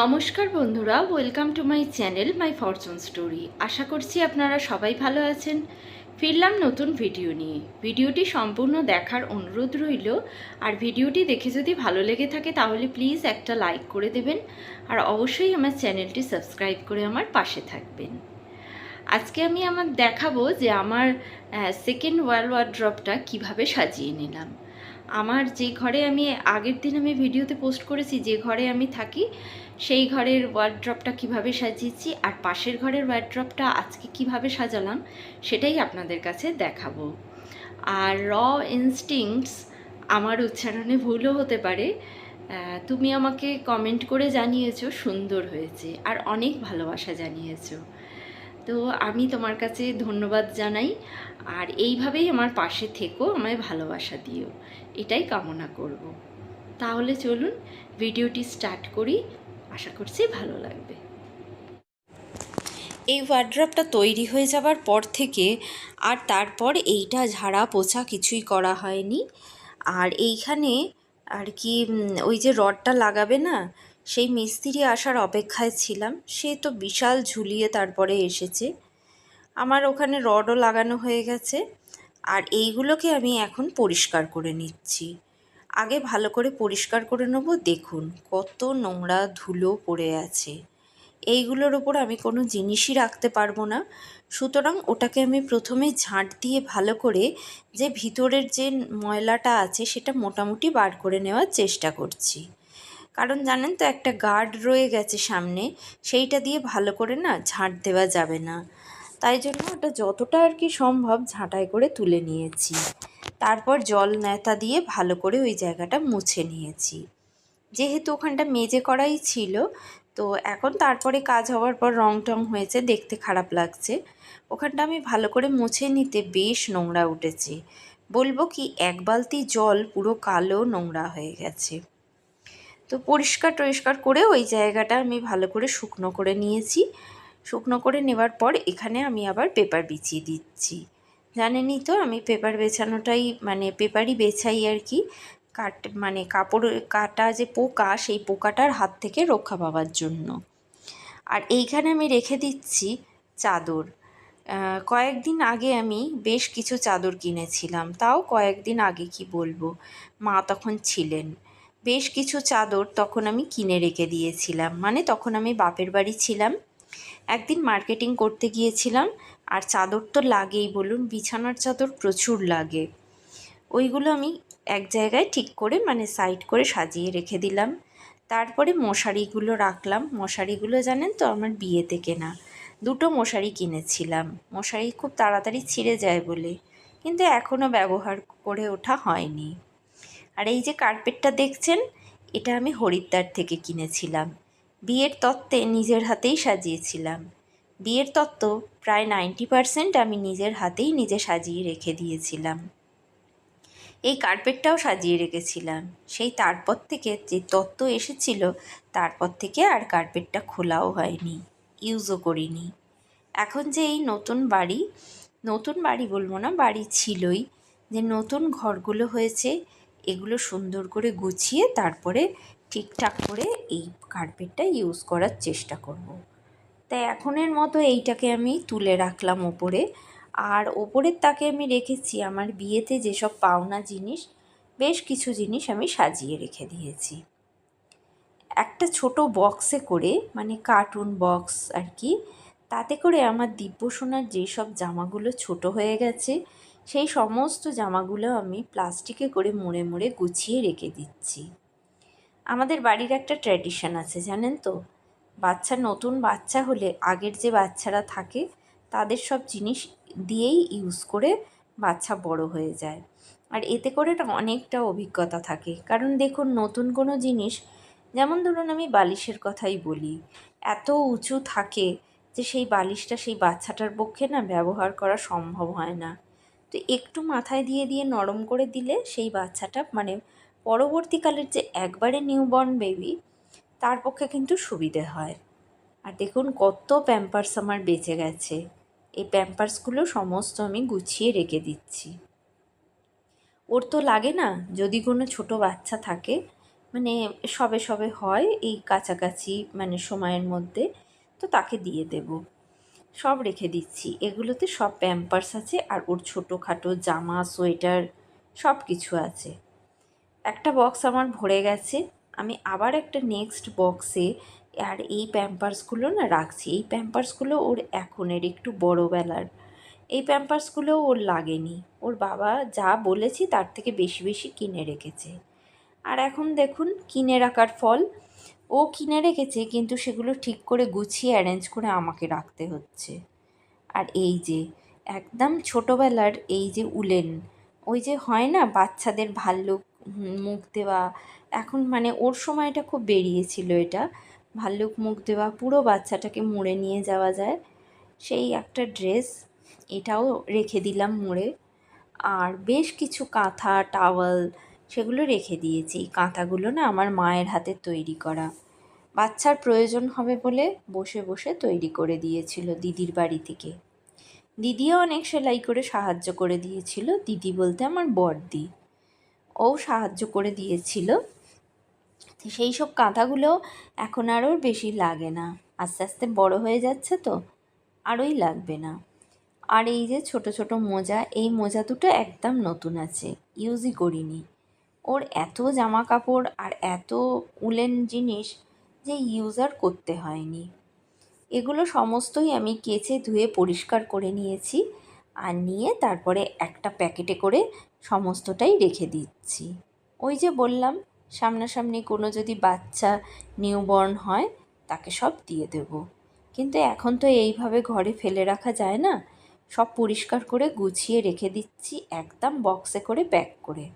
নমস্কার বন্ধুরা, welcome to my channel my fortune story. আশা করছি আপনারা সবাই ভালো আছেন। ফিরলাম নতুন ভিডিও নিয়ে। ভিডিওটি সম্পূর্ণ দেখার অনুরোধ রইল। আর ভিডিওটি দেখে যদি ভালো লেগে থাকে তাহলে প্লিজ একটা লাইক করে দেবেন। আর অবশ্যই আমার চ্যানেলটি সাবস্ক্রাইব করে আমার পাশে থাকবেন। আজকে আমি দেখাবো যে আমার সেকেন্ড ওয়ার্ড্রপটা কিভাবে সাজিয়ে নিলাম। আমার যে ঘরে আমি আগের দিন ভিডিওতে পোস্ট করেছি, যে ঘরে আমি থাকি সেই ঘরের ওয়ার্ড্রপটা কিভাবে সাজিয়েছি আর পাশের ঘরের ওয়ার্ড্রপটা আজকে কিভাবে সাজালাম সেটাই আপনাদের কাছে দেখাবো। আর ইনস্টিংক্টস, আমার উচ্চারণে ভুলও হতে পারে। তুমি আমাকে কমেন্ট করে জানিয়েছো সুন্দর হয়েছে আর অনেক ভালোবাসা জানিয়েছো, তো আমি তোমার কাছে ধন্যবাদ জানাই। আর এইভাবেই আমার পাশে থেকো, আমায় ভালোবাসা দিও, এটাই কামনা করব। তাহলে চলুন ভিডিওটি স্টার্ট করি, আশা করছি ভালো লাগবে। এই ওয়ার্ড্রপটা তৈরি হয়ে যাবার পর থেকে আর তারপর এইটা ঝাড়া পোছা কিছুই করা হয়নি। আর এইখানে আর কি ওই যে রডটা লাগাবে না, সেই মিস্ত্রি আসার অপেক্ষায় ছিলাম। সে তো বিশাল ঝুলিয়ে তারপরে এসেছে। আমার ওখানে রডও লাগানো হয়ে গেছে। আর এইগুলোকে আমি এখন পরিষ্কার করে নিচ্ছি। আগে ভালো করে পরিষ্কার করে নেবো। দেখুন কত নোংরা ধুলো পড়ে আছে। এইগুলোর ওপর আমি কোনো জিনিসই রাখতে পারবো না, সুতরাং ওটাকে আমি প্রথমে ঝাঁট দিয়ে ভালো করে যে ভিতরের যে ময়লাটা আছে সেটা মোটামুটি বার করে নেওয়ার চেষ্টা করছি। কারণ জানেন তো, একটা গার্ড রয়ে গেছে সামনে, সেইটা দিয়ে ভালো করে না ঝাঁট দেওয়া যাবে না। তাই জন্য ওটা যতটা আর কি সম্ভব ঝাঁটাই করে তুলে নিয়েছি। তারপর জল ন্যাতা দিয়ে ভালো করে ওই জায়গাটা মুছে নিয়েছি। যেহেতু ওখানটা মেজে করাই ছিল, তো এখন তারপরে কাজ হওয়ার পর রং টং হয়েছে, দেখতে খারাপ লাগছে। ওখানটা আমি ভালো করে মুছে নিতে বেশ নোংরা উঠেছে। বলবো কি, এক বালতি জল পুরো কালো নোংরা হয়ে গেছে। তো পরিষ্কার টরিষ্কার করে ওই জায়গাটা আমি ভালো করে শুকনো করে নিয়েছি। শুকনো করে নেবার পর এখানে আমি আবার পেপার বিছিয়ে দিচ্ছি। জানেনই তো, আমি পেপার বেছানোটাই পেপারই বেছাই আর কি। কাপড় কাটা যে পোকা, সেই পোকাটার হাত থেকে রক্ষা পাওয়ার জন্য। আর এইখানে আমি রেখে দিচ্ছি চাদর। কয়েকদিন আগে আমি বেশ কিছু চাদর কিনেছিলাম, তাও কয়েকদিন আগে, কি বলবো, মা তখন ছিলেন। বেশ কিছু চাদর তখন আমি কিনে রেখে দিয়েছিলাম, তখন আমি বাপের বাড়ি ছিলাম। একদিন মার্কেটিং করতে গিয়েছিলাম, আর চাদর তো লাগেই, বলুন, বিছানার চাদর প্রচুর লাগে। ওইগুলো আমি এক জায়গায় ঠিক করে সাইড করে সাজিয়ে রেখে দিলাম। তারপরে মশারিগুলো রাখলাম। মশারিগুলো জানেন তো, আমার বিয়েতে কেনা। দুটো মশারি কিনেছিলাম, মশারি খুব তাড়াতাড়ি ছিঁড়ে যায় বলে, কিন্তু এখনও ব্যবহার করে ওঠা হয়নি। আর এই যে কার্পেটটা দেখছেন, এটা আমি হরিদ্বার থেকে কিনেছিলাম। বিয়ের তত্ত্বে নিজের হাতেই সাজিয়েছিলাম। বিয়ের তত্ত্ব প্রায় 90% আমি নিজের হাতেই নিজে সাজিয়ে রেখে দিয়েছিলাম। এই কার্পেটটাও সাজিয়ে রেখেছিলাম। সেই তারপর থেকে যে তত্ত্ব এসেছিল, তারপর থেকে আর কার্পেটটা খোলাও হয়নি, ইউজও করিনি। এখন যে এই নতুন বাড়ি বলবো না, বাড়ি ছিলই, যে নতুন ঘরগুলো হয়েছে, এগুলো সুন্দর করে গুছিয়ে তারপরে ঠিকঠাক করে এই কার্পেটটা ইউজ করার চেষ্টা করব। তাই এখনের মতো এইটাকে আমি তুলে রাখলাম ওপরে। আর ওপরের তাকে আমি রেখেছি আমার বিয়েতে যেসব পাওনা জিনিস, বেশ কিছু জিনিস আমি সাজিয়ে রেখে দিয়েছি একটা ছোট বক্সে করে, কার্টুন বক্স আর কি। তাতে করে আমার দিব্যসোনার যেসব জামাগুলো ছোট হয়ে গেছে, সেই সমস্ত জামাগুলো আমি প্লাস্টিকে করে মুড়ে মুড়ে গুছিয়ে রেখে দিচ্ছি। আমাদের বাড়ির একটা ট্র্যাডিশন আছে জানেন তো, নতুন বাচ্চা হলে আগের যে বাচ্চারা থাকে তাদের সব জিনিস দিয়েই ইউজ করে বাচ্চা বড় হয়ে যায়। আর এতে করে না অনেকটা অভিজ্ঞতা থাকে। কারণ দেখুন, নতুন কোনো জিনিস, যেমন ধরুন আমি বালিশের কথাই বলি, এত উঁচু থাকে যে সেই বালিশটা সেই বাচ্চাটার পক্ষে না ব্যবহার করা সম্ভব হয় না। তো একটু মাথায় দিয়ে দিয়ে নরম করে দিলে সেই বাচ্চাটা পরবর্তীকালের যে একবারে নিউবর্ন বেবি, তার পক্ষে কিন্তু সুবিধে হয়। আর দেখুন কত প্যাম্পার্স আমার বেঁচে গেছে। এই প্যাম্পার্সগুলো সমস্ত আমি গুছিয়ে রেখে দিচ্ছি। ওর তো লাগে না, যদি কোনো ছোট বাচ্চা থাকে, মানে সবে সবে হয় এই কাছাকাছি মানে সময়ের মধ্যে, তো তাকে দিয়ে দেব। সব রেখে দিচ্ছি, এগুলোতে সব প্যাম্পার্স আছে আর ওর ছোটোখাটো জামা সোয়েটার সব কিছু আছে। একটা বক্স আমার ভরে গেছে, আমি আবার একটা নেক্সট বক্সে আর এই প্যাম্পার্সগুলো না রাখছি। এই প্যাম্পার্সগুলো ওর এখনের একটু বড়োবেলার, এই প্যাম্পার্সগুলো ওর লাগেনি, ওর বাবা যা বলেছি তার থেকে বেশি বেশি কিনে রেখেছে। আর এখন দেখুন কিনে রাখার ফল, ও কিনে রেখেছে কিন্তু সেগুলো ঠিক করে গুছিয়ে অ্যারেঞ্জ করে আমাকে রাখতে হচ্ছে। আর এই যে একদম ছোটোবেলার এই যে উলেন, ওই যে হয় না বাচ্চাদের ভাল্লুক মুখ দেওয়া, এখন মানে ওর সময়টা খুব বেরিয়েছিল এটা, ভাল্লুক মুখ দেওয়া পুরো বাচ্চাটাকে মুড়ে নিয়ে যাওয়া যায়, সেই একটা ড্রেস, এটাও রেখে দিলাম মুড়ে। আর বেশ কিছু কাঁথা টাওয়াল সেগুলো রেখে দিয়েছি। এই কাঁথাগুলো না আমার মায়ের হাতে তৈরি করা, বাচ্চার প্রয়োজন হবে বলে বসে বসে তৈরি করে দিয়েছিল দিদির বাড়ি থেকে। দিদিও অনেক সেলাই করে সাহায্য করে দিয়েছিল, দিদি বলতে আমার বড়দি, ও সাহায্য করে দিয়েছিল। সেই সব কাঁথাগুলো এখন আরও বেশি লাগে না, আস্তে আস্তে বড় হয়ে যাচ্ছে তো আরোই লাগবে না। আর এই যে ছোট ছোট মোজা, এই মোজা দুটো একদম নতুন আছে, ইউজই করিনি। ওর এত জামা কাপড় আর এত উলেন জিনিস যে ইউজ আর করতে হয়নি। এগুলো সমস্তই আমি কেচে ধুয়ে পরিষ্কার করে নিয়েছি, আর নিয়ে তারপরে একটা প্যাকেটে করে সমস্তটাই রেখে দিচ্ছি। ওই যে বললাম সামনাসামনি কোনো যদি বাচ্চা নিউবর্ন হয় তাকে সব দিয়ে দেব। কিন্তু এখন তো এইভাবে ঘরে ফেলে রাখা যায় না, সব পরিষ্কার করে গুছিয়ে রেখে দিচ্ছি একদম বক্সে করে প্যাক করে,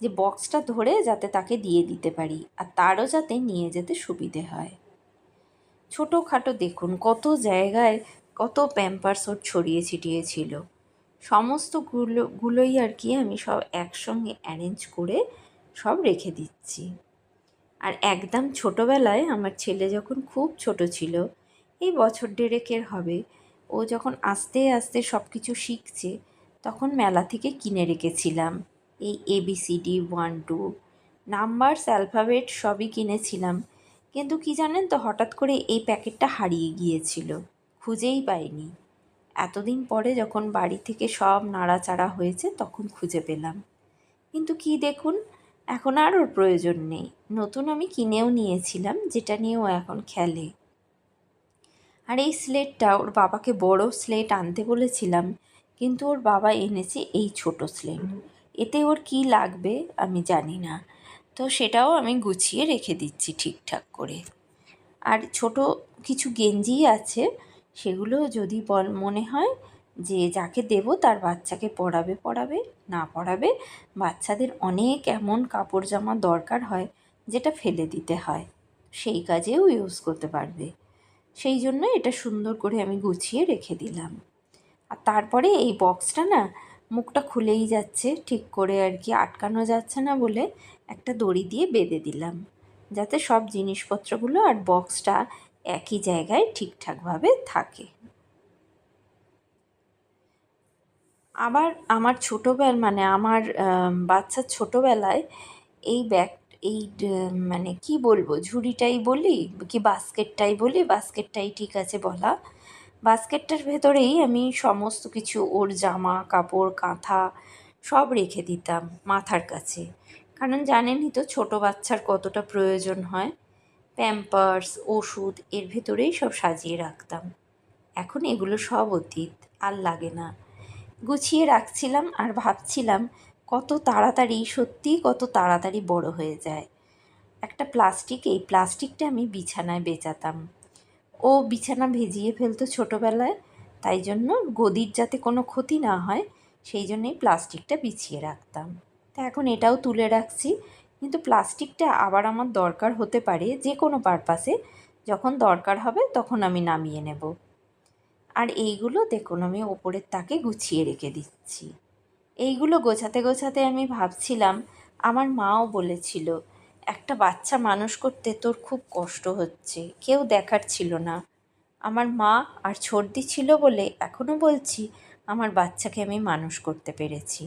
যে বক্সটা ধরে যাতে তাকে দিয়ে দিতে পারি আর তারও যাতে নিয়ে যেতে সুবিধে হয়। ছোটোখাটো দেখুন কত জায়গায় কত প্যাম্পার্স ওর ছড়িয়ে ছিটিয়ে ছিল, সমস্তগুলোই আর কি আমি সব একসঙ্গে অ্যারেঞ্জ করে সব রেখে দিচ্ছি। আর একদম ছোটোবেলায় আমার ছেলে যখন খুব ছোট ছিল, এই বছর দেড়েকের হবে, ও যখন আস্তে আস্তে সব কিছু শিখছে তখন মেলা থেকে কিনে রেখেছিলাম এই ABCD 1 2 নাম্বারস অ্যালফাবেট সবই কিনেছিলাম। কিন্তু কি জানেন তো, হঠাৎ করে এই প্যাকেটটা হারিয়ে গিয়েছিল, খুঁজেই পাইনি। এতদিন পরে যখন বাড়ি থেকে সব নাড়াচাড়া হয়েছে তখন খুঁজে পেলাম। কিন্তু কি দেখুন, এখন আর ওর প্রয়োজন নেই, নতুন আমি কিনেও নিয়েছিলাম যেটা নিয়ে ও এখন খেলে। আর এই স্লেটটা ওর বাবাকে বড় স্লেট আনতে বলেছিলাম, কিন্তু ওর বাবা এনেছে এই ছোট স্লেট, এতে ওর কি লাগবে আমি জানি না, তো সেটাও আমি গুছিয়ে রেখে দিচ্ছি ঠিকঠাক করে। আর ছোট কিছু গেঞ্জি আছে, সেগুলো যদি মনে হয় যে যাকে দেব তার বাচ্চাকে পরাবে না পরাবে, বাচ্চাদের অনেক এমন কাপড় জামা দরকার হয় যেটা ফেলে দিতে হয়, সেই কাজেও ইউজ করতে পারবে, সেই জন্য এটা সুন্দর করে আমি গুছিয়ে রেখে দিলাম। আর তারপরে এই বক্সটা না মুখটা খুলেই যাচ্ছে, ঠিক করে আর কি আটকানো যাচ্ছে না বলে একটা দড়ি দিয়ে বেঁধে দিলাম, যাতে সব জিনিসপত্রগুলো আর বক্সটা একই জায়গায় ঠিকঠাকভাবে থাকে। আবার আমার মানে আমার বাচ্চার ছোটোবেলায় এই ব্যাগ, এই মানে কি বলবো, ঝুড়িটাই বলি কি বাস্কেটটাই বলি, বাস্কেটটাই ঠিক আছে বলা, বাস্কেটটার ভেতরেই আমি সমস্ত কিছু ওর জামা কাপড় কাঁথা সব রেখে দিতাম মাথার কাছে, কারণ জানেনই তো ছোটো বাচ্চার কতটা প্রয়োজন হয়, প্যাম্পার্স ওষুধ এর ভেতরেই সব সাজিয়ে রাখতাম। এখন এগুলো সব অতীত, আর লাগে না। গুছিয়ে রাখছিলাম আর ভাবছিলাম কত তাড়াতাড়ি, সত্যিই কত তাড়াতাড়ি বড় হয়ে যায়। একটা প্লাস্টিক, এই প্লাস্টিকটা আমি বিছানায় বেচাতাম, ও বিছানা ভিজিয়ে ফেলতো ছোটোবেলায়, তাই জন্য গদির যাতে কোনো ক্ষতি না হয় সেই জন্যই প্লাস্টিকটা বিছিয়ে রাখতাম। তা এখন এটাও তুলে রাখছি, কিন্তু প্লাস্টিকটা আবার আমার দরকার হতে পারে যে কোনো পারপাসে, যখন দরকার হবে তখন আমি নামিয়ে নেব। আর এইগুলো দেখুন আমি ওপরের তাকে গুছিয়ে রেখে দিচ্ছি। এইগুলো গোছাতে গোছাতে আমি ভাবছিলাম, আমার মাও বলেছিল একটা বাচ্চা মানুষ করতে তোর খুব কষ্ট হচ্ছে, কেউ দেখার ছিল না। আমার মা আর সর্দি ছিল বলে এখনও বলছি আমার বাচ্চাকে আমি মানুষ করতে পেরেছি।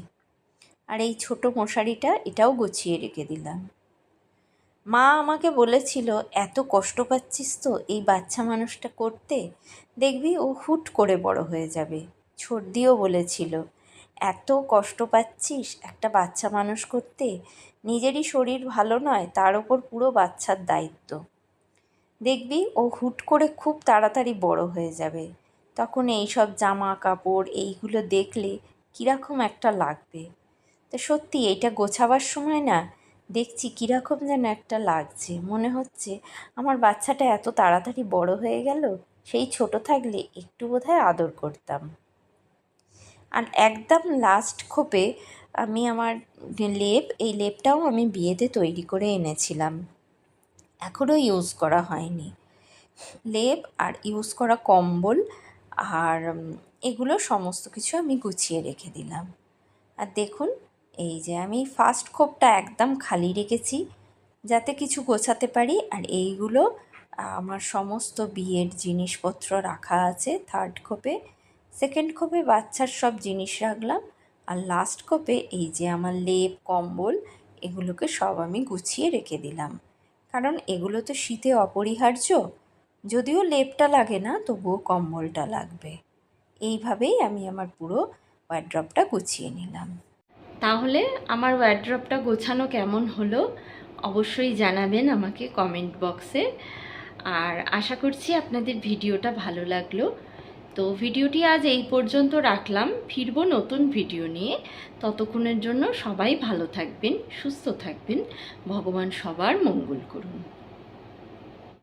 আর এই ছোট মশারিটা, এটাও গুছিয়ে রেখে দিলাম। মা আমাকে বলেছিল, এত কষ্ট পাচ্ছিস তো এই বাচ্চা মানুষটা করতে, দেখবি ও হুট করে বড় হয়ে যাবে। ছর্দিও বলেছিল, এত কষ্ট পাচ্ছিস একটা বাচ্চা মানুষ করতে, নিজেরই শরীর ভালো নয়, তার ওপর পুরো বাচ্চার দায়িত্ব। দেখবি ও হুট করে খুব তাড়াতাড়ি বড় হয়ে যাবে, তখন এই সব জামা কাপড় এইগুলো দেখলে কীরকম একটা লাগবে। তো সত্যি এইটা গোছাবার সময় না দেখছি কীরকম যেন একটা লাগছে, মনে হচ্ছে আমার বাচ্চাটা এত তাড়াতাড়ি বড় হয়ে গেল, সেই ছোট থাকলে একটু বোধহয় আদর করতাম। আর একদম লাস্ট খোপে আমি আমার এই লেপটাও আমি বিয়েতে তৈরি করে এনেছিলাম, এখনও ইউজ করা হয়নি। লেপ আর ইউজ করা কম্বল আর এগুলো সমস্ত কিছু আমি গুছিয়ে রেখে দিলাম। আর দেখুন, এই যে আমি ফার্স্ট খোপটা একদম খালি রেখেছি যাতে কিছু গোছাতে পারি, আর এইগুলো আমার সমস্ত বিয়ের জিনিসপত্র রাখা আছে থার্ড খোপে। সেকেন্ড খোপে বাচ্চার সব জিনিস রাখলাম, আর লাস্ট খোপে এই যে আমার লেপ কম্বল এগুলোকে সব আমি গুছিয়ে রেখে দিলাম, কারণ এগুলো তো শীতে অপরিহার্য। যদিও লেপটা লাগে না, তবুও কম্বলটা লাগবে। এইভাবেই আমি আমার পুরো ওয়ার্ড্রপটা গুছিয়ে নিলাম। তাহলে আমার ওয়ার্ড্রপটা গোছানো কেমন হলো অবশ্যই জানাবেন আমাকে কমেন্ট বক্সে। আর আশা করছি আপনাদের ভিডিওটা ভালো লাগলো। তো ভিডিওটি আজ এই পর্যন্ত রাখলাম, ফিরবো নতুন ভিডিও নিয়ে। ততক্ষণের জন্য সবাই ভালো থাকবেন, সুস্থ থাকবেন, ভগবান সবার মঙ্গল করুন।